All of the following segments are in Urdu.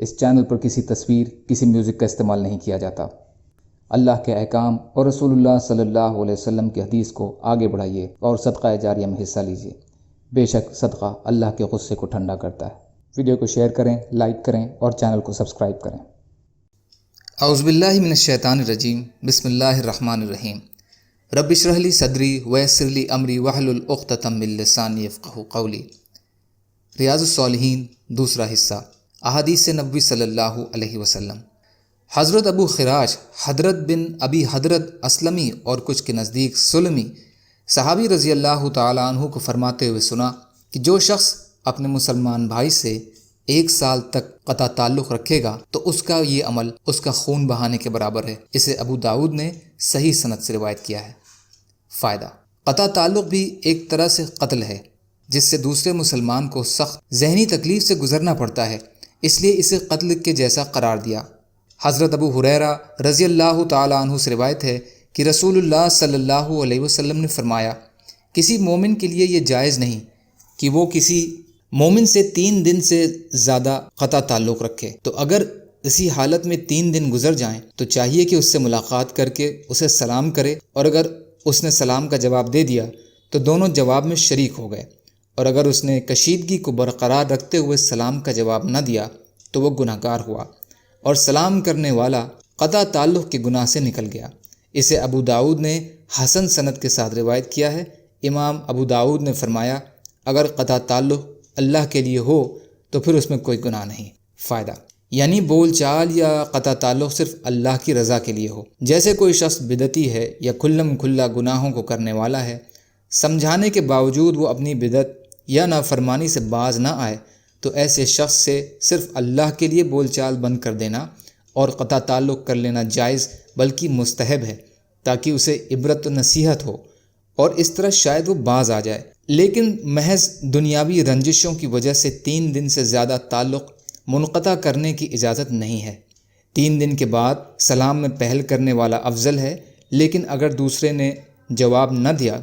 اس چینل پر کسی تصویر، کسی میوزک کا استعمال نہیں کیا جاتا۔ اللہ کے احکام اور رسول اللہ صلی اللہ علیہ وسلم کی حدیث کو آگے بڑھائیے اور صدقہ جاریہ میں حصہ لیجیے۔ بے شک صدقہ اللہ کے غصے کو ٹھنڈا کرتا ہے۔ ویڈیو کو شیئر کریں، لائک کریں اور چینل کو سبسکرائب کریں۔ اعوذ باللہ من الشیطان الرجیم، بسم اللہ الرحمن الرحیم۔ رب اشرح لی صدری ویسر لی امری واحلل عقدۃ من لسانی یفقہوا قولی۔ ریاض الصالحین دوسرا حصہ، احادیث نبوی صلی اللہ علیہ وسلم۔ حضرت ابو خراش حضرت بن ابی حضرت اسلمی اور کچھ کے نزدیک سلمی صحابی رضی اللہ تعالیٰ عنہ کو فرماتے ہوئے سنا کہ جو شخص اپنے مسلمان بھائی سے 1 سال تک قطع تعلق رکھے گا تو اس کا یہ عمل اس کا خون بہانے کے برابر ہے۔ اسے ابو داؤد نے صحیح سند سے روایت کیا ہے۔ فائدہ: قطع تعلق بھی ایک طرح سے قتل ہے، جس سے دوسرے مسلمان کو سخت ذہنی تکلیف سے گزرنا پڑتا ہے، اس لیے اسے قتل کے جیسا قرار دیا۔ حضرت ابو ہریرہ رضی اللہ تعالیٰ عنہ سے روایت ہے کہ رسول اللہ صلی اللہ علیہ وسلم نے فرمایا، کسی مومن کے لیے یہ جائز نہیں کہ وہ کسی مومن سے 3 دن سے زیادہ قطع تعلق رکھے، تو اگر اسی حالت میں 3 دن گزر جائیں تو چاہیے کہ اس سے ملاقات کر کے اسے سلام کرے، اور اگر اس نے سلام کا جواب دے دیا تو دونوں جواب میں شریک ہو گئے، اور اگر اس نے کشیدگی کو برقرار رکھتے ہوئے سلام کا جواب نہ دیا تو وہ گناہ گار ہوا، اور سلام کرنے والا قطع تعلق کے گناہ سے نکل گیا۔ اسے ابو داؤد نے حسن سند کے ساتھ روایت کیا ہے۔ امام ابو داؤد نے فرمایا، اگر قطع تعلق اللہ کے لیے ہو تو پھر اس میں کوئی گناہ نہیں۔ فائدہ: یعنی بول چال یا قطع تعلق صرف اللہ کی رضا کے لیے ہو۔ جیسے کوئی شخص بدعتی ہے یا کھلم کھلا گناہوں کو کرنے والا ہے، سمجھانے کے باوجود وہ اپنی بدعت یا نافرمانی سے باز نہ آئے، تو ایسے شخص سے صرف اللہ کے لیے بول چال بند کر دینا اور قطع تعلق کر لینا جائز بلکہ مستحب ہے، تاکہ اسے عبرت و نصیحت ہو اور اس طرح شاید وہ باز آ جائے۔ لیکن محض دنیاوی رنجشوں کی وجہ سے 3 دن سے زیادہ تعلق منقطع کرنے کی اجازت نہیں ہے۔ 3 دن کے بعد سلام میں پہل کرنے والا افضل ہے، لیکن اگر دوسرے نے جواب نہ دیا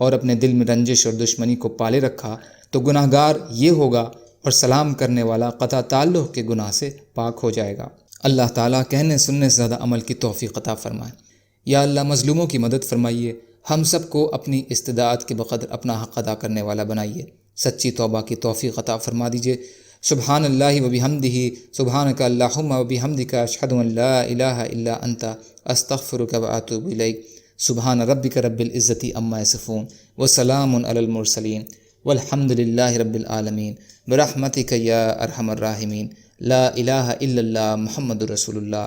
اور اپنے دل میں رنجش اور دشمنی کو پالے رکھا تو گناہ گار یہ ہوگا اور سلام کرنے والا قطع تعلق کے گناہ سے پاک ہو جائے گا۔ اللہ تعالیٰ کہنے سننے سے زیادہ عمل کی توفیق عطا فرمائے۔ یا اللہ مظلوموں کی مدد فرمائیے، ہم سب کو اپنی استطاعت کے بقدر اپنا حق ادا کرنے والا بنائیے، سچی توبہ کی توفیق عطا فرما دیجیے۔ سبحان اللہ و بحمدہ، سبحانک اللہم و بحمدک، اشہد ان لا الہ الا انت، استغفرک و اتوب الیک۔ سبحان ربک رب العزت عما یصفون وسلام علی المرسلین والحمد للہ رب العالمین برحمتک یا ارحم الراحمین۔ لا الہ الا اللہ محمد رسول اللہ۔